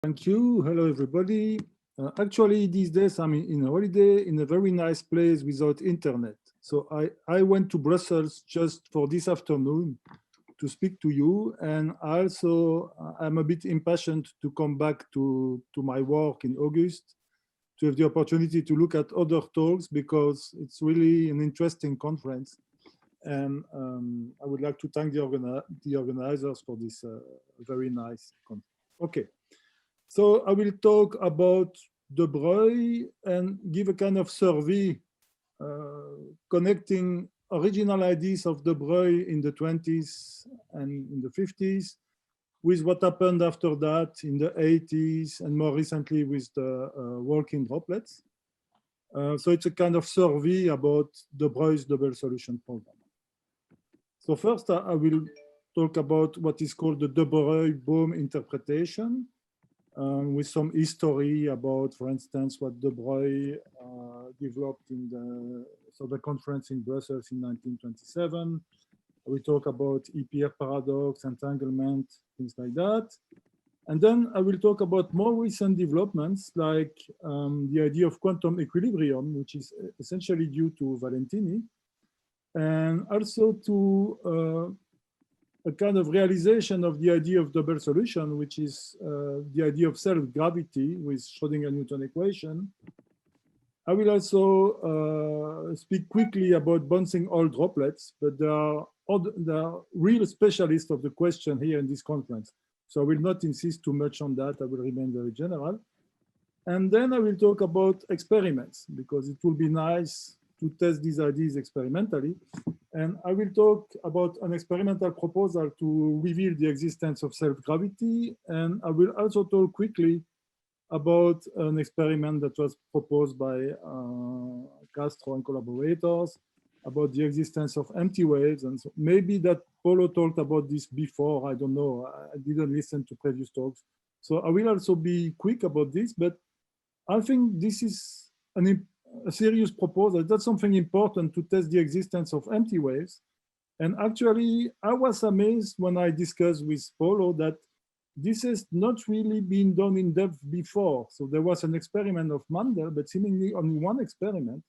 Thank you. Hello, everybody. Actually, these days I'm in a holiday in a very nice place without internet. So I went to Brussels just for this afternoon to speak to you. And also, I'm a bit impatient to come back to my work in August, to have the opportunity to look at other talks because it's really an interesting conference. And I would like to thank the organizers for this very nice conference. Okay. So I will talk about De Broglie and give a kind of survey connecting original ideas of De Broglie in the 20s and in the 50s with what happened after that in the 80s and more recently with the working droplets. So it's a kind of survey about De Broglie's double solution program. So first I will talk about what is called the De Broglie-Bohm interpretation. With some history about, for instance, what De Broglie developed in the conference in Brussels in 1927. We talk about EPR paradox, entanglement, things like that. And then I will talk about more recent developments like the idea of quantum equilibrium, which is essentially due to Valentini, and also to a kind of realization of the idea of double solution, which is the idea of self-gravity with Schrodinger-Newton equation. I will also speak quickly about bouncing Hall droplets, but there are real specialists of the question here in this conference. So I will not insist too much on that. I will remain very general. And then I will talk about experiments, because it will be nice to test these ideas experimentally. And I will talk about an experimental proposal to reveal the existence of self-gravity. And I will also talk quickly about an experiment that was proposed by Castro and collaborators about the existence of empty waves. And so maybe that Paulo talked about this before, I don't know, I didn't listen to previous talks. So I will also be quick about this, but I think this is a serious proposal. That's something important to test the existence of empty waves. And actually, I was amazed when I discussed with Paulo that this has not really been done in depth before. So there was an experiment of Mandel, but seemingly only one experiment.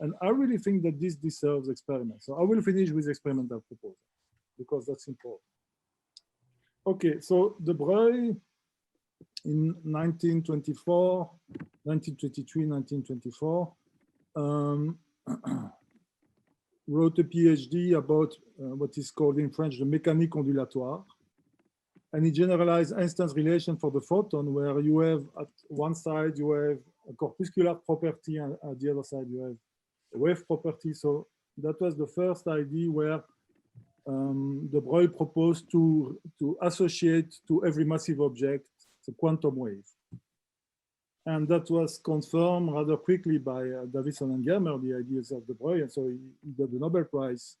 And I really think that this deserves experiment. So I will finish with experimental proposal because that's important. Okay, so De Broglie in 1924, 1923, 1924, wrote a PhD about what is called in French the mécanique ondulatoire. And he generalized Einstein's relation for the photon, where you have at one side, you have a corpuscular property, and at the other side, you have a wave property. So that was the first idea where De Broglie proposed to associate to every massive object the quantum wave. And that was confirmed rather quickly by Davidson and Germer, the ideas of De Broglie. And so he got the Nobel Prize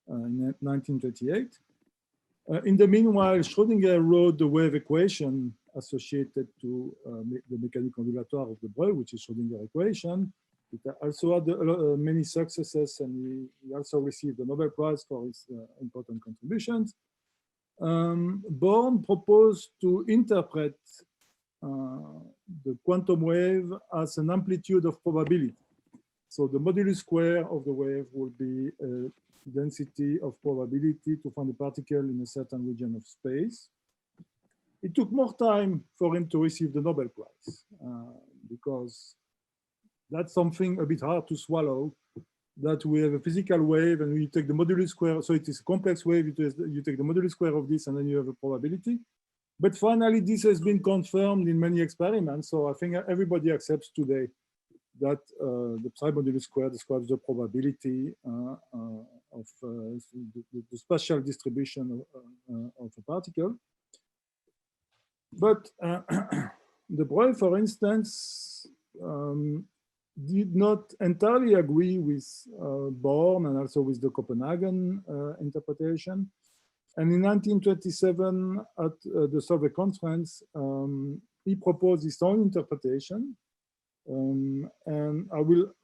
in 1928. In the meanwhile, Schrodinger wrote the wave equation associated to the mécanique ondulatoire of De Broglie, which is Schrodinger equation. It also had many successes, and he also received the Nobel Prize for his important contributions. Born proposed to interpret the quantum wave as an amplitude of probability. So the modulus square of the wave will be a density of probability to find a particle in a certain region of space. It took more time for him to receive the Nobel Prize because that's something a bit hard to swallow, that we have a physical wave and we take the modulus square. So it is a complex wave. You take the modulus square of this and then you have a probability. But finally, this has been confirmed in many experiments. So I think everybody accepts today that the psi modulus square describes the probability of the spatial distribution of a particle. But De Broglie, for instance, did not entirely agree with Born and also with the Copenhagen interpretation. And in 1927, at the Solvay conference, he proposed his own interpretation. And I will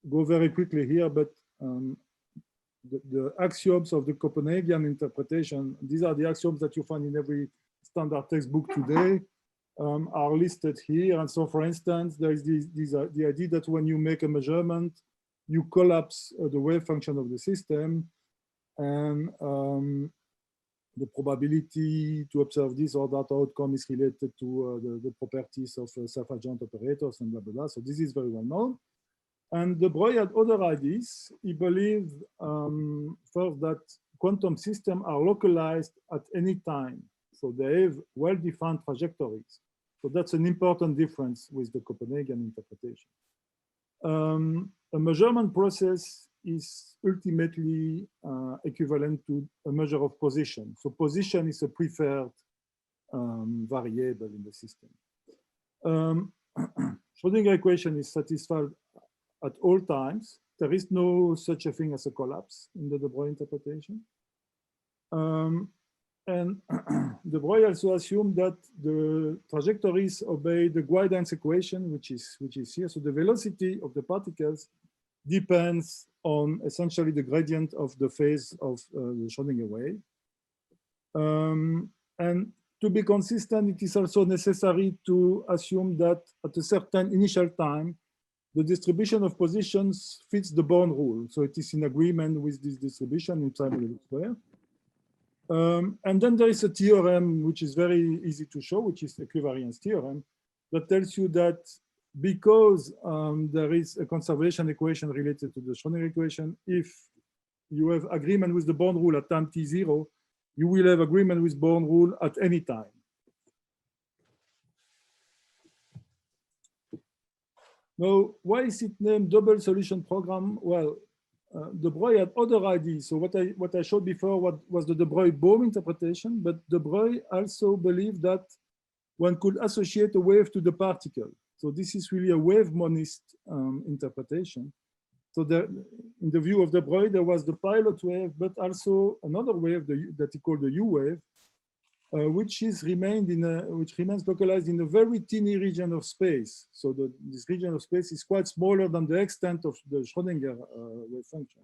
go very quickly here, but the axioms of the Copenhagen interpretation, these are the axioms that you find in every standard textbook today. are listed here. And so, for instance, there is the idea that when you make a measurement, you collapse the wave function of the system, and the probability to observe this or that outcome is related to the properties of self-adjoint operators and blah, blah, blah. So this is very well known. And De Broglie had other ideas. He believed first that quantum systems are localized at any time. So they have well-defined trajectories. So that's an important difference with the Copenhagen interpretation. A measurement process is ultimately equivalent to a measure of position. So position is a preferred variable in the system. Schrodinger equation is satisfied at all times. There is no such a thing as a collapse in the De Broglie interpretation. And De Broglie also assumed that the trajectories obey the guidance equation, which is here. So the velocity of the particles depends on essentially the gradient of the phase of the Schrodinger wave. And to be consistent, it is also necessary to assume that at a certain initial time, the distribution of positions fits the Born rule. So it is in agreement with this distribution in time square. And then there is a theorem which is very easy to show, which is the equivariance theorem, that tells you that because there is a conservation equation related to the Schrodinger equation, if you have agreement with the Born rule at time t0, you will have agreement with Born rule at any time. Now, why is it named double solution program? Well, De Broglie had other ideas. So what I showed before was the De Broglie-Bohm interpretation, but De Broglie also believed that one could associate a wave to the particle. So this is really a wave monist interpretation. So there, in the view of De Broglie, there was the pilot wave, but also another wave that he called the U wave, which remains localized in a very teeny region of space. So this region of space is quite smaller than the extent of the Schrodinger wave function.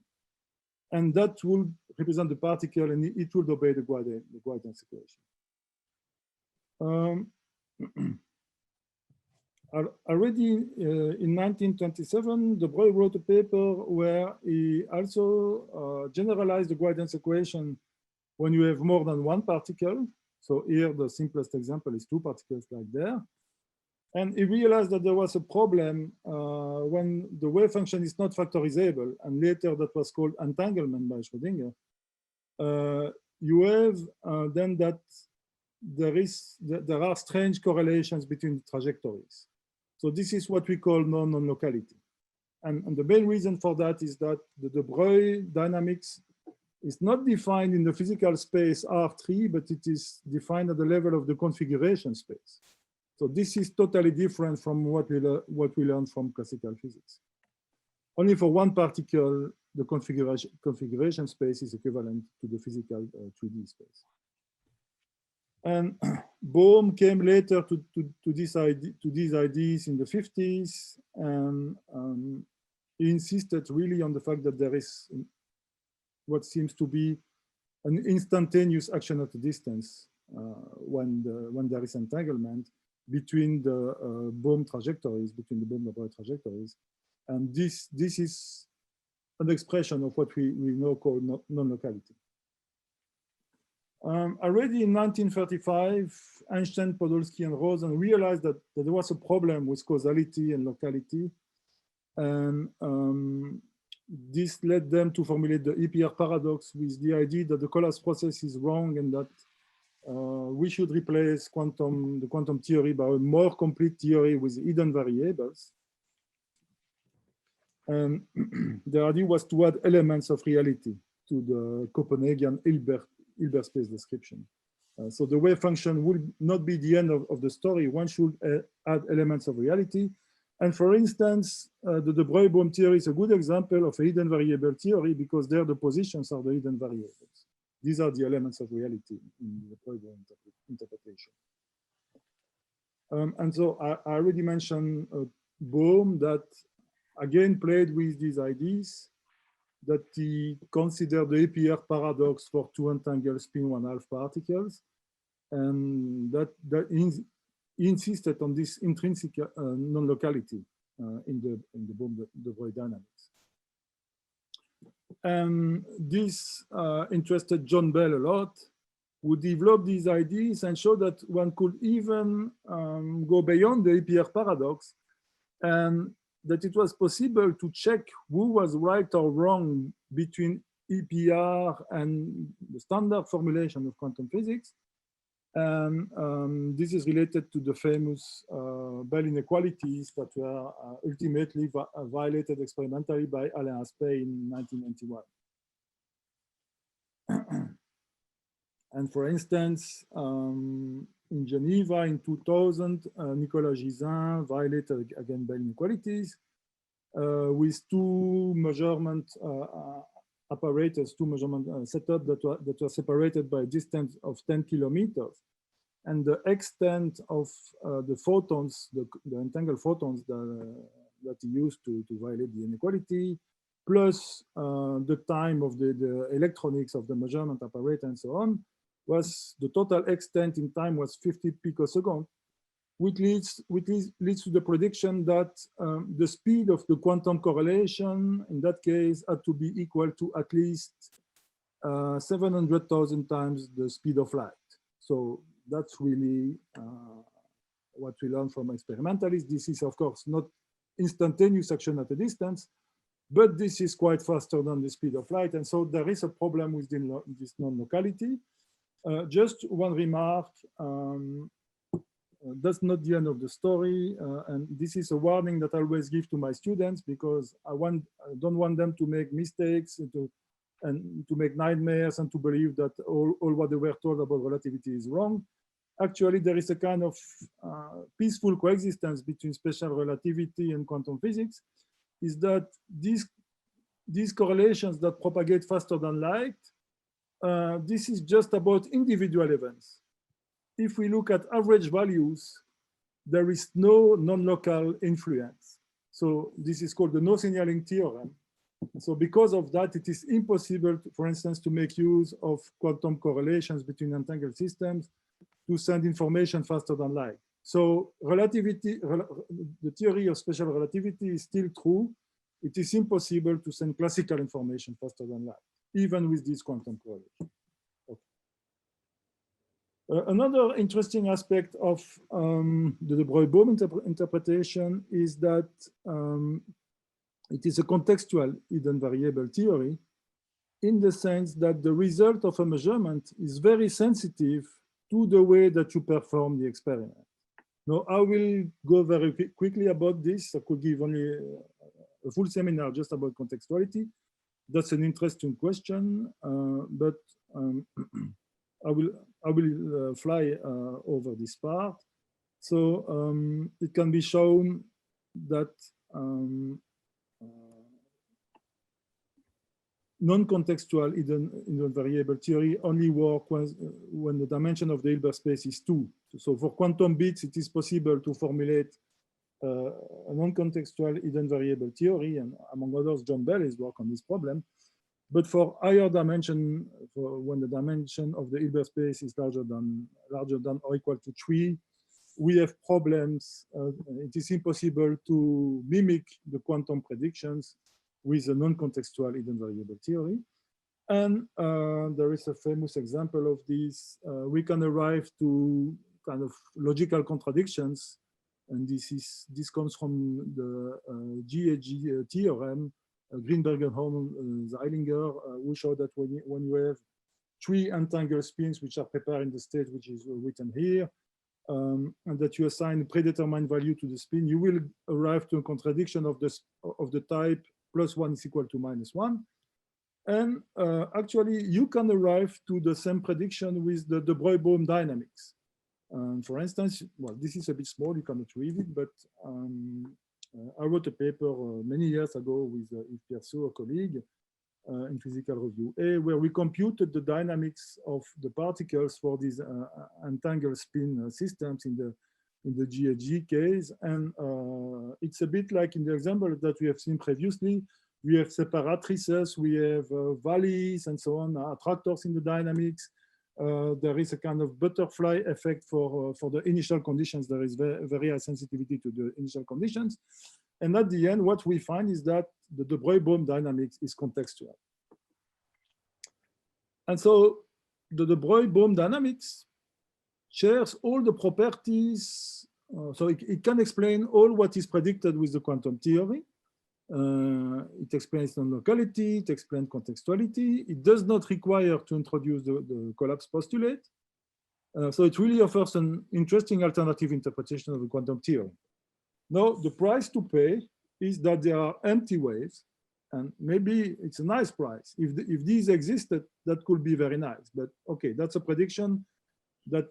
And that will represent the particle, and it will obey the guidance equation. Already in 1927, De Broglie wrote a paper where he also generalized the guidance equation when you have more than one particle. So here, the simplest example is two particles like there. And he realized that there was a problem when the wave function is not factorizable, and later that was called entanglement by Schrodinger. You have then that there are strange correlations between the trajectories. So this is what we call non-locality. And the main reason for that is that the De Broglie dynamics is not defined in the physical space R3, but it is defined at the level of the configuration space. So this is totally different from what we learned from classical physics. Only for one particle, the configuration space is equivalent to the physical 3D space. And Bohm came later to these ideas in the 50s, and he insisted really on the fact that there is what seems to be an instantaneous action at a distance when there is entanglement between the Bohm trajectories, between the Bohm-De Broglie trajectories. And this is an expression of what we now call non-locality. Already in 1935, Einstein, Podolsky, and Rosen realized that there was a problem with causality and locality. And this led them to formulate the EPR paradox with the idea that the collapse process is wrong and that we should replace the quantum theory by a more complete theory with hidden variables. And the idea was to add elements of reality to the Copenhagen Hilbert space description. So the wave function would not be the end of the story. One should add elements of reality. And for instance, the De Broglie-Bohm theory is a good example of a hidden variable theory because there the positions are the hidden variables. These are the elements of reality in the Broglie-Bohm interpretation. And so I already mentioned Bohm that again played with these ideas, that he considered the EPR paradox for two entangled spin 1/2 particles. And that he insisted on this intrinsic non-locality in the de Broglie dynamics. And this interested John Bell a lot, who developed these ideas and showed that one could even go beyond the EPR paradox, and that it was possible to check who was right or wrong between EPR and the standard formulation of quantum physics. And this is related to the famous Bell inequalities that were ultimately violated experimentally by Alain Aspect in 1991. And for instance, in Geneva in 2000, Nicolas Gisin violated again Bell inequalities with two measurement apparatus, two measurement setups that were separated by a distance of 10 kilometers. And the extent of the photons, the entangled photons that he used to violate the inequality, plus the time of the electronics of the measurement apparatus and so on, was the total extent in time was 50 picoseconds, which leads to the prediction that the speed of the quantum correlation in that case had to be equal to at least 700,000 times the speed of light. So that's really what we learned from experimentalists. This is of course not instantaneous action at a distance, but this is quite faster than the speed of light. And so there is a problem with this non-locality. Just one remark, that's not the end of the story. And this is a warning that I always give to my students, because I don't want them to make mistakes and to make nightmares and to believe that all what they were told about relativity is wrong. Actually, there is a kind of peaceful coexistence between special relativity and quantum physics, is that these correlations that propagate faster than light, this is just about individual events. If we look at average values, there is no non-local influence. So this is called the no signaling theorem. So because of that, it is impossible, for instance, to make use of quantum correlations between entangled systems to send information faster than light. So relativity, the theory of special relativity is still true. It is impossible to send classical information faster than light, even with this quantum correlation. Okay. Another interesting aspect of the de Broglie-Bohm interpretation is that it is a contextual hidden variable theory, in the sense that the result of a measurement is very sensitive to the way that you perform the experiment. Now, I will go very quickly about this. I could give only a full seminar just about contextuality. That's an interesting question, but I will fly over this part. So it can be shown that non-contextual hidden variable theory only works when the dimension of the Hilbert space is 2. So for quantum bits, it is possible to formulate a non-contextual hidden variable theory, and among others, John Bell is working on this problem. But for higher dimension, for when the dimension of the Hilbert space is larger than or equal to 3, we have problems. It is impossible to mimic the quantum predictions with a non-contextual hidden variable theory. And there is a famous example of this. We can arrive to kind of logical contradictions. And this comes from the GHG theorem, Greenberger, Zeilinger, who showed that when you have 3 entangled spins which are prepared in the state which is written here, and that you assign a predetermined value to the spin, you will arrive to a contradiction of the type +1 is equal to -1. And actually, you can arrive to the same prediction with the de Broglie-Bohm dynamics. For instance, well, this is a bit small, you cannot read it, but I wrote a paper many years ago with Yves Pierceau, a colleague, in Physical Review A, where we computed the dynamics of the particles for these entangled spin systems in the GHG case. And it's a bit like in the example that we have seen previously. We have separatrices, we have valleys and so on, attractors in the dynamics. there is a kind of butterfly effect for the initial conditions. There is very high sensitivity to the initial conditions. And at the end, what we find is that the de Broglie dynamics is contextual. And so the de Broglie dynamics shares all the properties. So it can explain all what is predicted with the quantum theory. It explains non-locality, it explains contextuality. It does not require to introduce the collapse postulate. So it really offers an interesting alternative interpretation of the quantum theory. Now, the price to pay is that there are empty waves, and maybe it's a nice price. If these existed, that could be very nice. But okay, that's a prediction that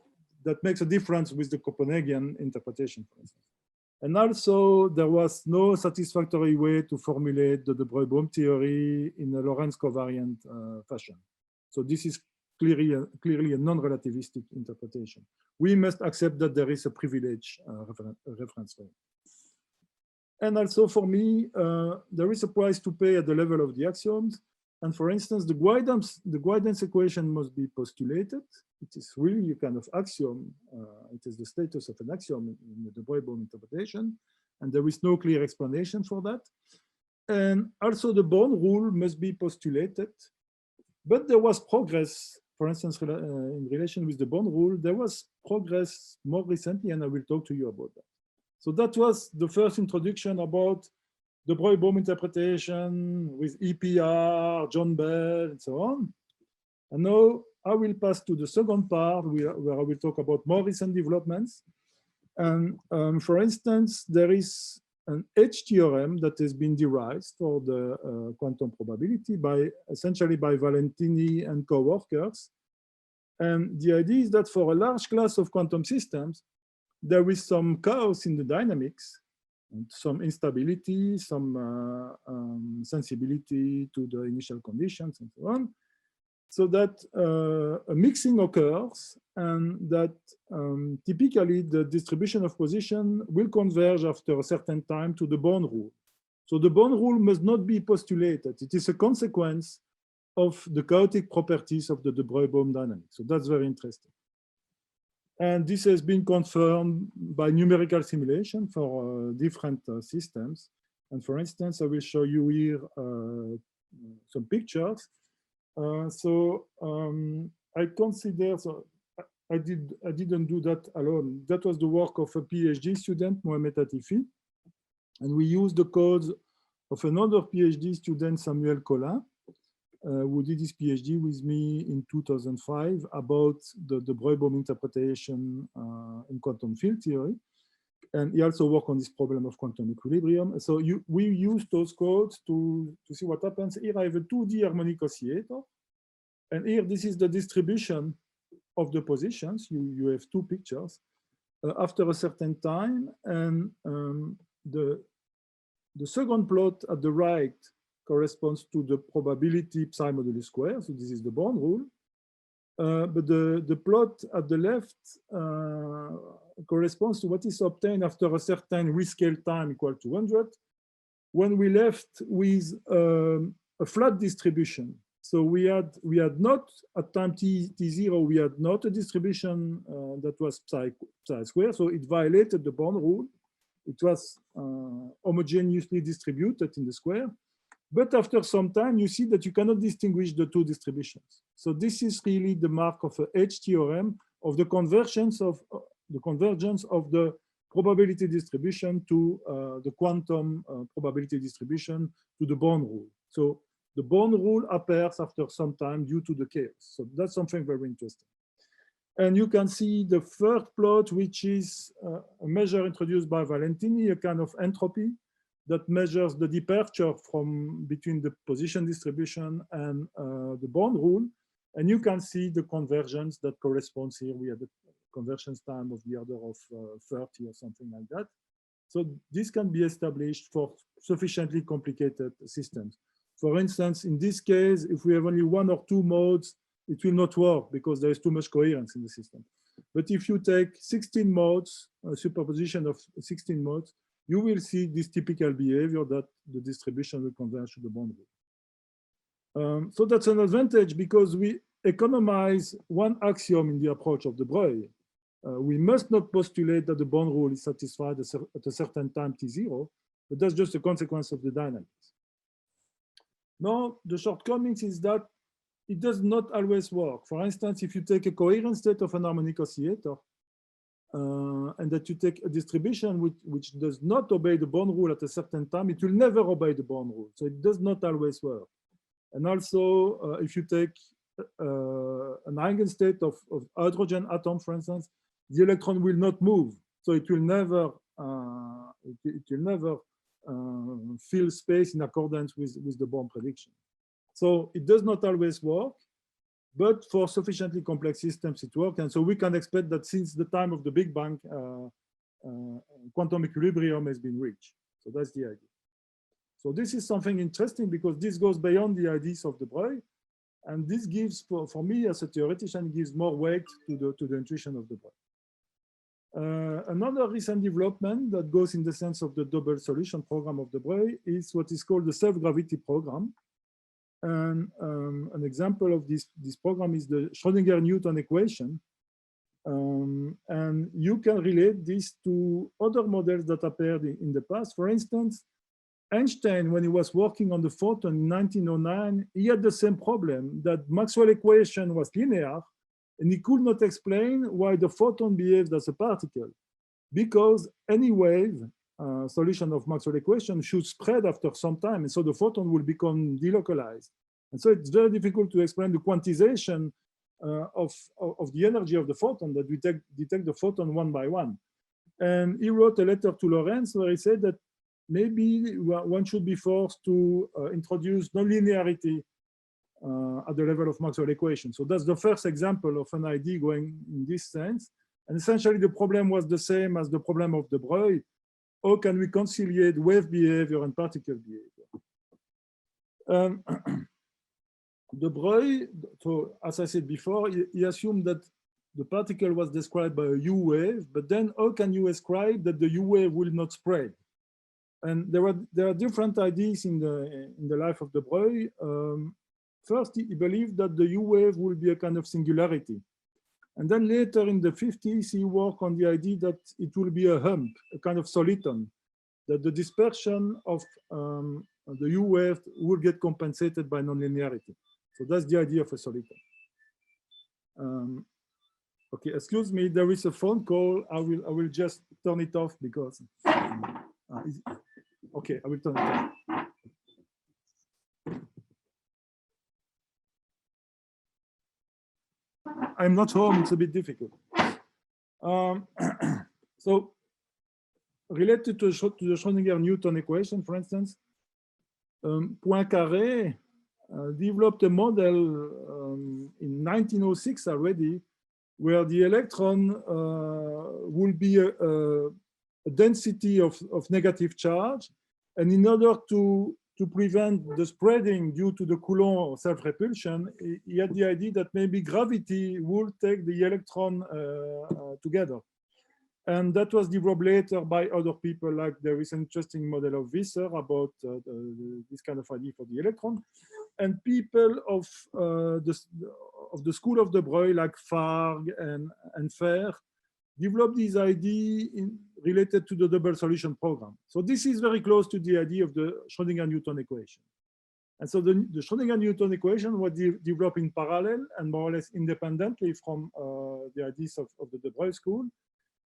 makes a difference with the Copenhagen interpretation, for instance. And also, there was no satisfactory way to formulate the de Broglie theory in a Lorentz covariant fashion. So this is clearly a non-relativistic interpretation. We must accept that there is a privileged reference frame. And also for me, there is a price to pay at the level of the axioms. And for instance, the guidance equation must be postulated. It is really a kind of axiom. It is the status of an axiom in the de Broglie interpretation. And there is no clear explanation for that. And also the Born rule must be postulated. But there was progress, for instance, in relation with the Born rule, there was progress more recently, and I will talk to you about that. So that was the first introduction about the Broglie interpretation with EPR, John Bell, and so on. And now I will pass to the second part where I will talk about more recent developments. And for instance, there is an H theorem that has been derived for the quantum probability essentially by Valentini and co-workers. And the idea is that for a large class of quantum systems, there is some chaos in the dynamics, and some instability, some sensibility to the initial conditions, and so on. So that a mixing occurs, and that typically the distribution of position will converge after a certain time to the Born rule. So the Born rule must not be postulated. It is a consequence of the chaotic properties of the de Broglie dynamics. So that's very interesting. And this has been confirmed by numerical simulation for different systems. And for instance, I will show you here some pictures. I consider, so I didn't do that alone. That was the work of a PhD student, Mohamed Atifi. And we used the codes of another PhD student, Samuel Collin, who did his PhD with me in 2005 about the de Broglie interpretation in quantum field theory. And he also worked on this problem of quantum equilibrium. So we use those codes to see what happens. Here I have a 2D harmonic oscillator. And here, this is the distribution of the positions. You have two pictures after a certain time. And the second plot at the right corresponds to the probability psi modulus square. So this is the Born rule. But the plot at the left corresponds to what is obtained after a certain rescale time equal to 100, when we left with a flat distribution. So we had not at time t0, we had not a distribution that was psi square. So it violated the Born rule. It was homogeneously distributed in the square. But after some time, you see that you cannot distinguish the two distributions. So this is really the mark of a H theorem of the convergence of the probability distribution to the quantum probability distribution to the Born rule. So the Born rule appears after some time due to the chaos. So that's something very interesting. And you can see the third plot, which is a measure introduced by Valentini, a kind of entropy that measures the departure from between the position distribution and the Born rule. And you can see the convergence that corresponds here. We have the convergence time of the order of 30 or something like that. So this can be established for sufficiently complicated systems. For instance, in this case, if we have only one or two modes, it will not work because there is too much coherence in the system. But if you take 16 modes, a superposition of 16 modes, you will see this typical behavior that the distribution will converge to the Born rule. So that's an advantage because economize one axiom in the approach of de Broglie. We must not postulate that the bond rule is satisfied at a certain time t0, but that's just a consequence of the dynamics. Now, the shortcomings is that it does not always work. For instance, if you take a coherent state of an harmonic oscillator, and that you take a distribution which does not obey the bond rule at a certain time, it will never obey the bond rule. So it does not always work. And also, if you take an eigenstate of hydrogen atom, for instance, the electron will not move. So it will never, fill space in accordance with the Born prediction. So it does not always work, but for sufficiently complex systems it works. And so we can expect that since the time of the Big Bang, quantum equilibrium has been reached. So that's the idea. So this is something interesting because this goes beyond the ideas of de Broglie. And this gives, for me as a theoretician, gives more weight to the intuition of de Broglie. Another recent development that goes in the sense of the double solution program of de Broglie is what is called the self-gravity program. And an example of this program is the Schrodinger-Newton equation. And you can relate this to other models that appeared in the past. For instance, Einstein, when he was working on the photon in 1909, he had the same problem, that Maxwell equation was linear, and he could not explain why the photon behaved as a particle, because any wave solution of Maxwell equation should spread after some time, and so the photon will become delocalized. And so it's very difficult to explain the quantization of the energy of the photon, that we detect the photon one by one. And he wrote a letter to Lorentz where he said that maybe one should be forced to introduce nonlinearity at the level of Maxwell equation. So that's the first example of an idea going in this sense. And essentially the problem was the same as the problem of de Broglie. How can we conciliate wave behavior and particle behavior? De Broglie, so as I said before, he assumed that the particle was described by a U wave, but then how can you ascribe that the U wave will not spread? And there are different ideas in the life of de Broglie. First, he believed that the U wave will be a kind of singularity. And then later in the 50s, he worked on the idea that it will be a hump, a kind of soliton, that the dispersion of the U wave will get compensated by nonlinearity. So that's the idea of a soliton. Okay, excuse me, there is a phone call. I will just turn it off because, okay, I will turn it off. I'm not home, it's a bit difficult. So related to the Schrodinger-Newton equation, for instance, Poincaré developed a model in 1906 already, where the electron will be a density of negative charge. And in order to prevent the spreading due to the Coulomb self-repulsion, he had the idea that maybe gravity would take the electron together. And that was developed later by other people, like there is an interesting model of Visser about this kind of idea for the electron. And people of the school of de Broglie, like Fargue and Fer, developed this idea related to the double solution program. So this is very close to the idea of the Schrodinger-Newton equation. And so the Schrodinger-Newton equation was developed in parallel and more or less independently from the ideas of the de Broglie school.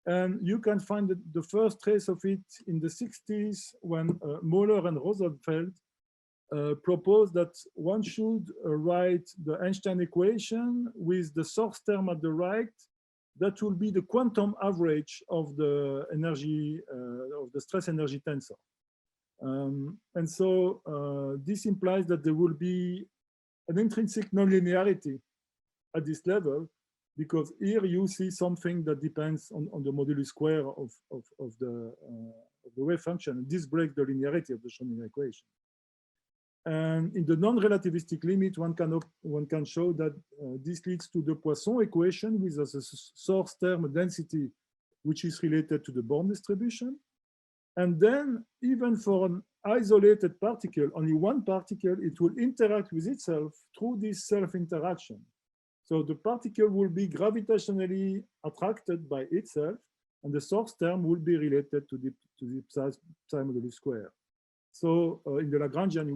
And you can find the first trace of it in the 60s when Möller and Rosenfeld proposed that one should write the Einstein equation with the source term at the right. That will be the quantum average of the energy, of the stress energy tensor. And so this implies that there will be an intrinsic nonlinearity at this level, because here you see something that depends on the modulus square of the wave function. And this breaks the linearity of the Schrodinger equation. And in the non-relativistic limit, one can show that this leads to the Poisson equation with as a source term density, which is related to the Born distribution. And then even for an isolated particle, only one particle, it will interact with itself through this self-interaction. So the particle will be gravitationally attracted by itself, and the source term will be related to the psi modulus square. So in the Lagrangian, you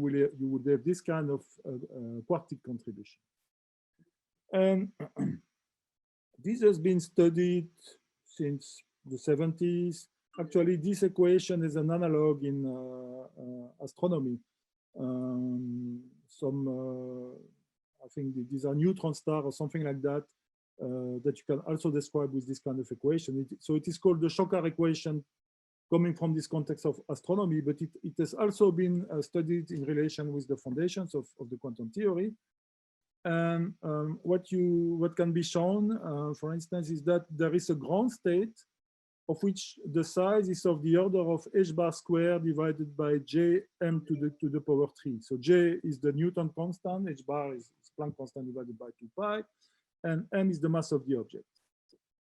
would have this kind of quartic contribution. And this has been studied since the 70s. Actually, this equation is an analog in astronomy. I think these are neutron stars or something like that, that you can also describe with this kind of equation. So it is called the Shokar equation, coming from this context of astronomy, but it has also been studied in relation with the foundations of the quantum theory. And what can be shown, for instance, is that there is a ground state of which the size is of the order of h bar squared divided by jm to the power 3. So j is the Newton constant, h bar is Planck constant divided by 2 pi, and m is the mass of the object.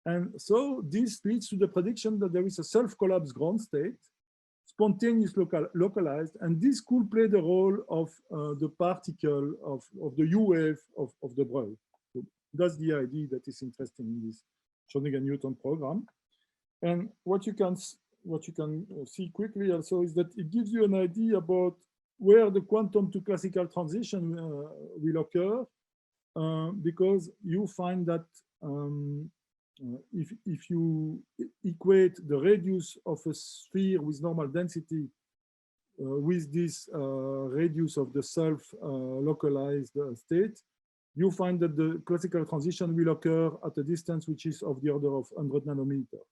And so this leads to the prediction that there is a self-collapse ground state, spontaneously localized, and this could play the role of the particle of the U wave of the Broglie. So that's the idea that is interesting in this Schrodinger-Newton program. And what you can see quickly also is that it gives you an idea about where the quantum to classical transition will occur, because you find that if you equate the radius of a sphere with normal density with this radius of the self-localized state, you find that the classical transition will occur at a distance which is of the order of 100 nanometer.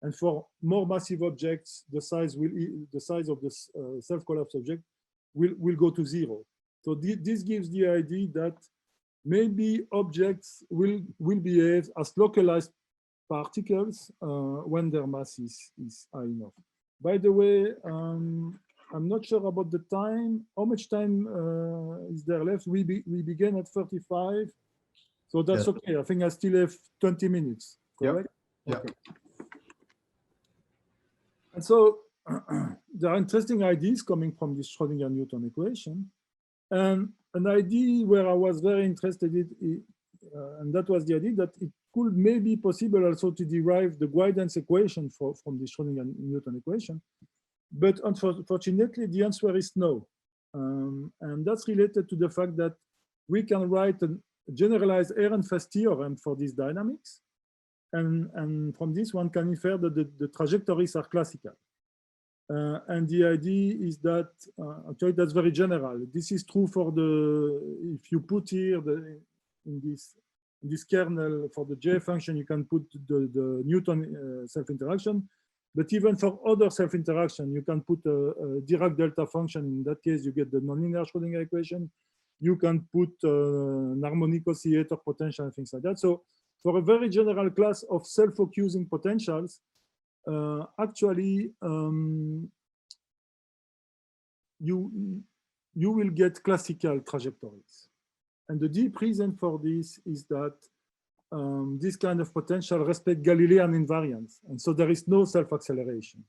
And for more massive objects, the size of the self-collapse object will go to 0. So this gives the idea that maybe objects will behave as localized particles when their mass is high enough. By the way, I'm not sure about the time. How much time is there left? We began at 35, so that's okay. I think I still have 20 minutes, correct? Yeah. Okay. And so there are interesting ideas coming from this Schrodinger-Newton equation. And an idea where I was very interested in, and that was the idea that it could maybe possible also to derive the guidance equation from the Schrodinger-Newton equation. But unfortunately, the answer is no. And that's related to the fact that we can write a generalized Ehrenfest theorem for these dynamics. And from this one can infer that the trajectories are classical. And the idea is that, actually that's very general. This is true for if you put here in this kernel for the J function, you can put the Newton self-interaction. But even for other self-interaction, you can put a Dirac delta function. In that case, you get the nonlinear Schrodinger equation. You can put an harmonic oscillator potential and things like that. So for a very general class of self-focusing potentials, actually, you will get classical trajectories. And the deep reason for this is that this kind of potential respect Galilean invariance. And so there is no self-acceleration.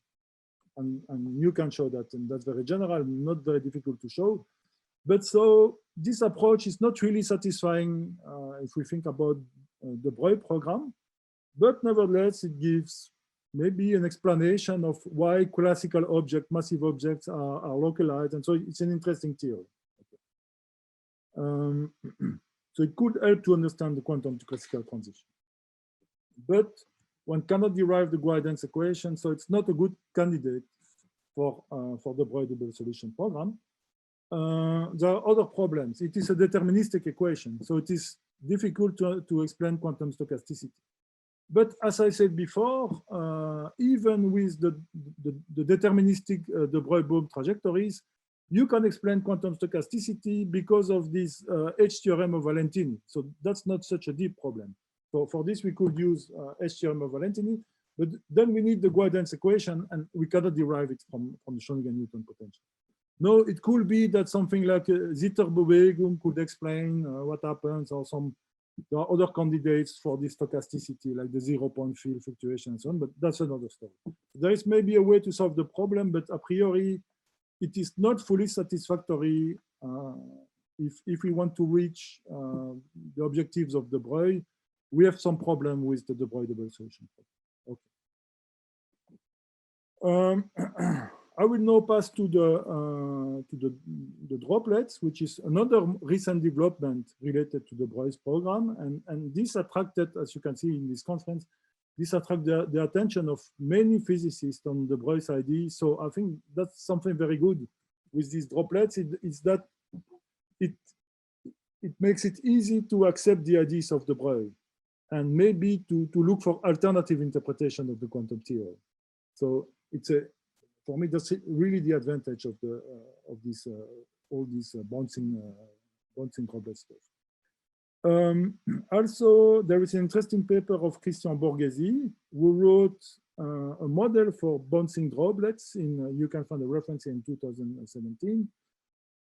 And you can show that, and that's very general, not very difficult to show. But so this approach is not really satisfying if we think about the Broglie program, but nevertheless, it gives maybe an explanation of why classical massive objects are localized. And so it's an interesting theory. Okay. So it could help to understand the quantum to classical transition. But one cannot derive the guidance equation, so it's not a good candidate for the Broglie double solution program. There are other problems. It is a deterministic equation, so it is difficult to explain quantum stochasticity. But as I said before, even with the deterministic de Broglie trajectories, you can explain quantum stochasticity because of this H theorem of Valentini. So that's not such a deep problem. So for this, we could use H theorem of Valentini, but then we need the guidance equation, and we cannot derive it from the Schrodinger-Newton potential. No, it could be that something like Zitterbewegung could explain what happens, or there are other candidates for this stochasticity, like the 0-point field fluctuation and so on, but that's another story. There is maybe a way to solve the problem, but a priori, it is not fully satisfactory if we want to reach the objectives of de Broglie, we have some problem with the de Broglie double solution. Okay. I will now pass to the droplets, which is another recent development related to de Broglie's program, and this attracted, as you can see in this conference, this attracted the attention of many physicists on de Broglie's idea. So I think that's something very good with these droplets. It's that it makes it easy to accept the ideas of de Broglie and maybe to look for alternative interpretation of the quantum theory. So it's for me, that's really the advantage of this all this bouncing droplet stuff. Also, there is an interesting paper of Christian Borghesi, who wrote a model for bouncing droplets. You can find a reference in 2017,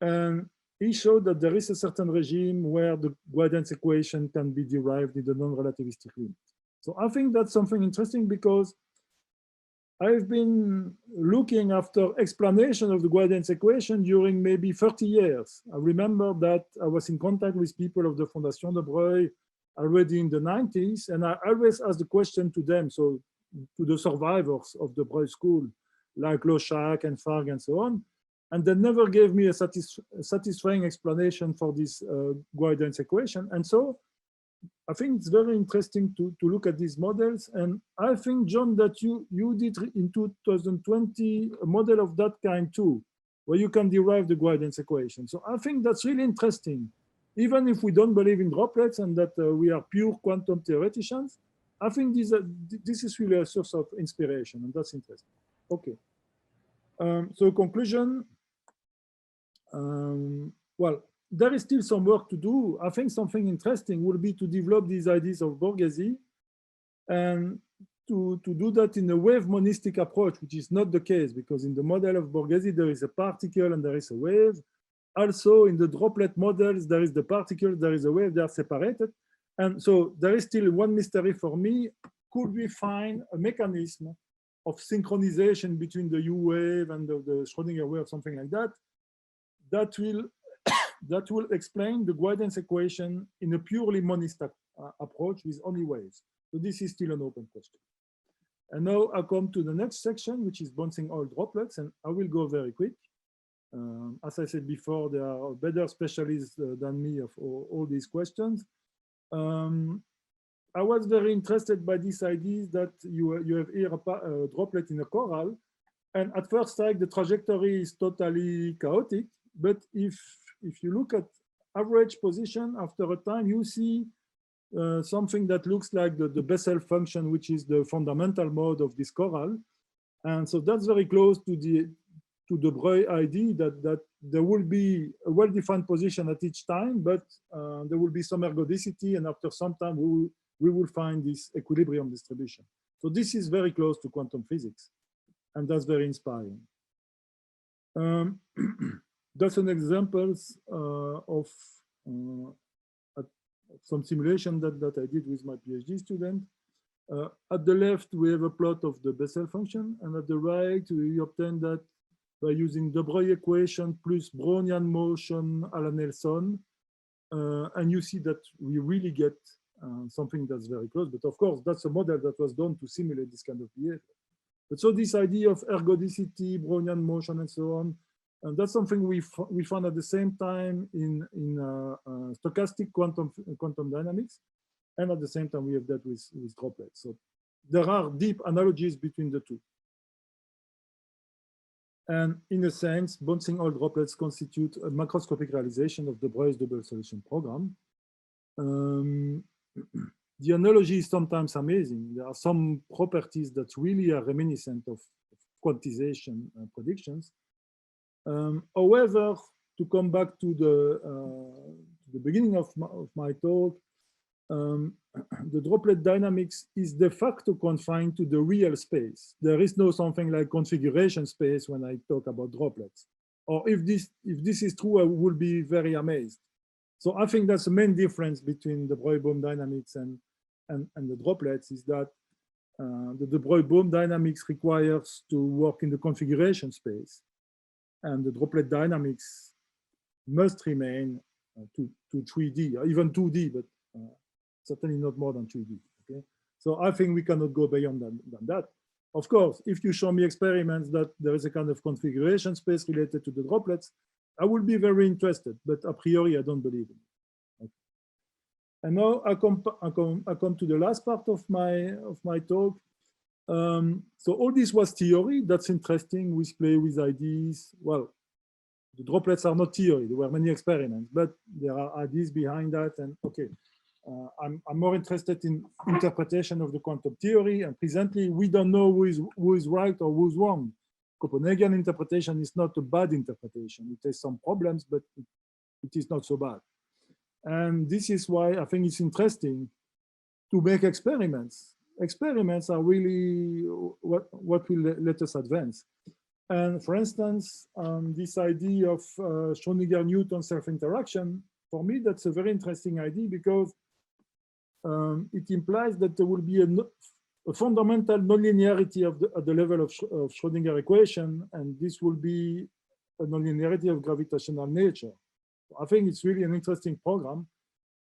and he showed that there is a certain regime where the guidance equation can be derived in the non-relativistic limit. So I think that's something interesting because I've been looking after explanation of the guidance equation during maybe 30 years. I remember that I was in contact with people of the Fondation de Broglie already in the 90s, and I always asked the question to them, so to the survivors of the Broglie school, like Lochak and Farg and so on, and they never gave me a satisfying explanation for this guidance equation. And so I think it's very interesting to look at these models. And I think, John, that you did in 2020 a model of that kind too, where you can derive the guidance equation. So I think that's really interesting. Even if we don't believe in droplets and that we are pure quantum theoreticians, I think this is really a source of inspiration, and that's interesting. Okay. So conclusion, well, there is still some work to do. I think something interesting will be to develop these ideas of Borghesi and to do that in a wave monistic approach, which is not the case, because in the model of Borghesi, there is a particle and there is a wave. Also, in the droplet models, there is the particle, there is a wave, they are separated. And so there is still one mystery for me. Could we find a mechanism of synchronization between the U wave and the Schrodinger wave, something like that, that will explain the guidance equation in a purely monistic approach with only waves. So this is still an open question. And now I come to the next section, which is bouncing all droplets, and I will go very quick. As I said before, there are better specialists than me of all these questions. I was very interested by this idea that you have here a droplet in a coral, and at first sight, the trajectory is totally chaotic. But if you look at average position, after a time, you see something that looks like the Bessel function, which is the fundamental mode of this coral. And so that's very close to the Broglie idea that there will be a well-defined position at each time, but there will be some ergodicity, and after some time, we will find this equilibrium distribution. So this is very close to quantum physics, and that's very inspiring. That's an example of some simulation that I did with my PhD student. At the left, we have a plot of the Bessel function, and at the right, we obtain that by using the Broglie equation plus Brownian motion a la Nelson. And you see that we really get something that's very close. But of course, that's a model that was done to simulate this kind of behavior. But so this idea of ergodicity, Brownian motion, and so on, and that's something we found at the same time in stochastic quantum dynamics. And at the same time, we have that with droplets. So there are deep analogies between the two. And in a sense, bouncing all droplets constitute a macroscopic realization of de Broglie's double solution program. The analogy is sometimes amazing. There are some properties that really are reminiscent of quantization predictions. However, to come back to the beginning of my talk, the droplet dynamics is de facto confined to the real space. There is no something like configuration space when I talk about droplets. Or if this is true, I will be very amazed. So I think that's the main difference between the Broglie-Bohm dynamics and the droplets, is that the Broglie-Bohm dynamics requires to work in the configuration space, and the droplet dynamics must remain to 3D, or even 2D, but certainly not more than 3D. Okay, so I think we cannot go beyond than that. Of course, if you show me experiments that there is a kind of configuration space related to the droplets, I will be very interested, but a priori, I don't believe in it. Okay. And now I come to the last part of my talk. So all this was theory. That's interesting. We play with ideas. Well, the droplets are not theory. There were many experiments, but there are ideas behind that. And okay, I'm more interested in interpretation of the quantum theory. And presently, we don't know who is right or who's wrong. Copenhagen interpretation is not a bad interpretation. It has some problems, but it is not so bad. And this is why I think it's interesting to make experiments. Experiments are really what will let us advance. And for instance, this idea of Schrodinger-Newton self-interaction, for me, that's a very interesting idea because it implies that there will be a fundamental nonlinearity at the level of Schrodinger equation, and this will be a nonlinearity of gravitational nature. I think it's really an interesting program.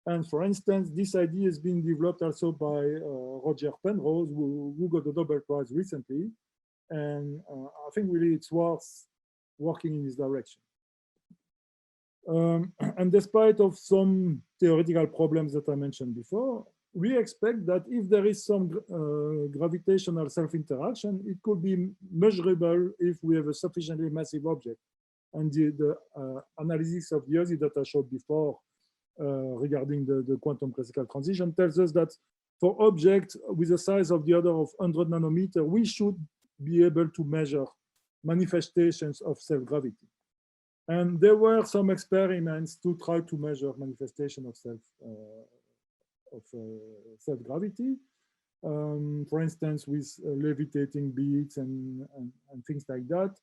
And for instance, this idea has been developed also by Roger Penrose, who got the Nobel Prize recently. And I think really it's worth working in this direction. And despite of some theoretical problems that I mentioned before, we expect that if there is some gravitational self-interaction, it could be measurable if we have a sufficiently massive object. And the analysis of the OSI that I showed before regarding the quantum classical transition tells us that for objects with a size of the order of 100 nanometer, we should be able to measure manifestations of self-gravity. And there were some experiments to try to measure manifestation of self-gravity, for instance, with levitating beads and things like that.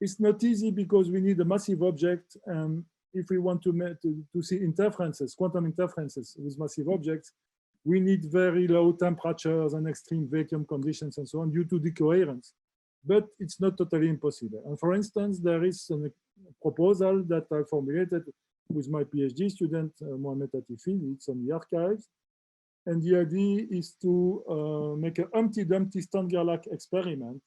It's not easy because we need a massive object, and if we want to see interferences, quantum interferences with massive objects, we need very low temperatures and extreme vacuum conditions and so on due to decoherence. But it's not totally impossible. And for instance, there is a proposal that I formulated with my PhD student, Mohamed Atifil. It's on the archives. And the idea is to make an Humpty Dumpty Stanger-like experiment.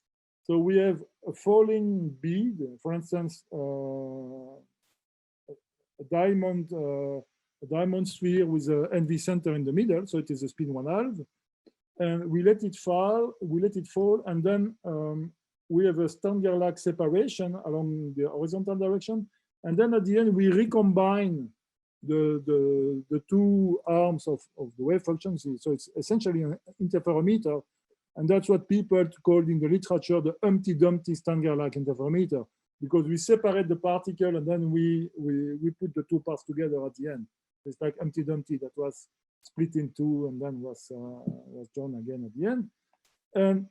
So we have a falling bead, for instance, a diamond sphere with an NV center in the middle. So it is a spin 1/2. And we let it fall, and then we have a Stanger-like separation along the horizontal direction. And then at the end, we recombine the two arms of the wave function. So it's essentially an interferometer. And that's what people called in the literature the Humpty Dumpty Stanger-like interferometer, because we separate the particle and then we put the two parts together at the end. It's like Humpty Dumpty that was split in two and then was drawn again at the end. And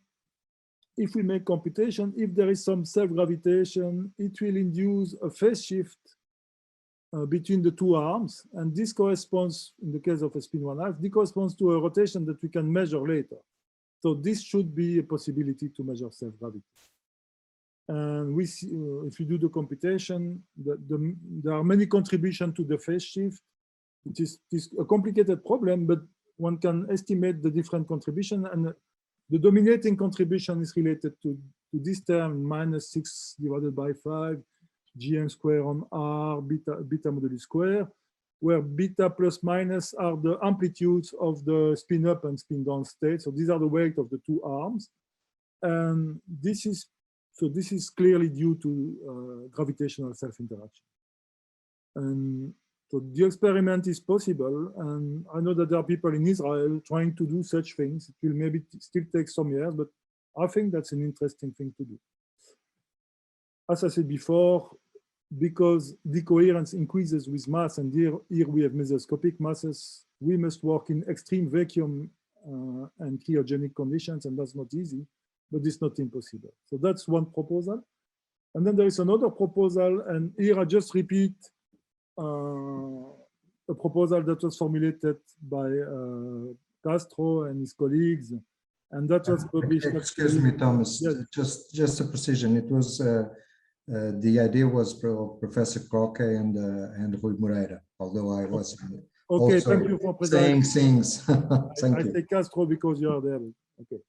if we make computation, if there is some self-gravitation, it will induce a phase shift between the two arms. And this corresponds, in the case of a spin 1/2, this corresponds to a rotation that we can measure later. So this should be a possibility to measure self-gravity. And we see, if you do the computation, there are many contributions to the phase shift. It is a complicated problem, but one can estimate the different contributions. And the dominating contribution is related to this term, -6 divided by 5, gm square on R, beta modulus square, where beta plus minus are the amplitudes of the spin up and spin down state. So these are the weight of the two arms. And this is clearly due to gravitational self-interaction. And so the experiment is possible. And I know that there are people in Israel trying to do such things. It will maybe still take some years, but I think that's an interesting thing to do. As I said before, because decoherence increases with mass, and here we have mesoscopic masses, we must work in extreme vacuum and cryogenic conditions, and that's not easy, but it's not impossible. So that's one proposal. And then there is another proposal, and here I just repeat a proposal that was formulated by Castro and his colleagues, and that was published. Excuse me, Thomas. Yes. Just a precision. It was The idea was Professor Crocquet and Rui Moreira, although I was okay, also thank you for saying things. Thank I you. say Castro because you are there. Okay.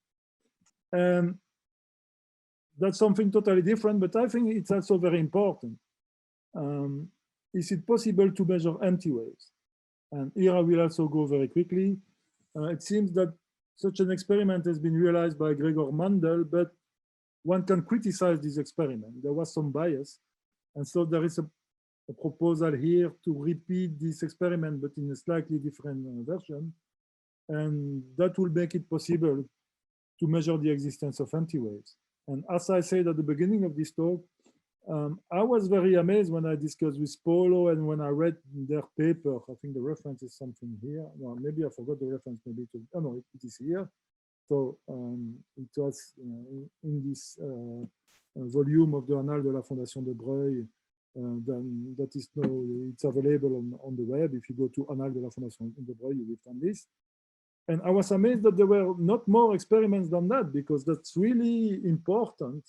That's something totally different, but I think it's also very important. Is it possible to measure empty waves? And here I will also go very quickly. It seems that such an experiment has been realized by Gregor Mandel, but one can criticize this experiment. There was some bias. And so there is a proposal here to repeat this experiment, but in a slightly different version. And that will make it possible to measure the existence of empty waves. And as I said at the beginning of this talk, I was very amazed when I discussed with Paulo and when I read their paper. I think the reference is something here. Well, maybe I forgot the reference, maybe oh no, it is here. So it was in this volume of the Annales de la Fondation de Broglie. Then that is now, it's available on the web. If you go to Annales de la Fondation de Broglie, you will find this. And I was amazed that there were not more experiments than that, because that's really important.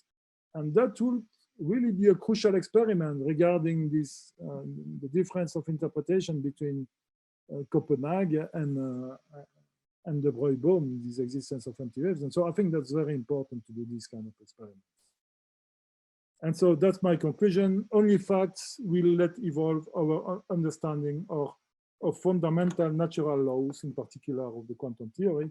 And that will really be a crucial experiment regarding this, the difference of interpretation between Copenhagen and the Broglie, this existence of empty waves. And so I think that's very important to do this kind of experiment. And so that's my conclusion. Only facts will let evolve our understanding of fundamental natural laws, in particular of the quantum theory.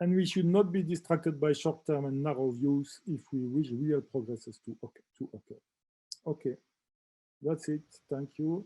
And we should not be distracted by short-term and narrow views if we wish real progresses to occur. Okay, that's it. Thank you.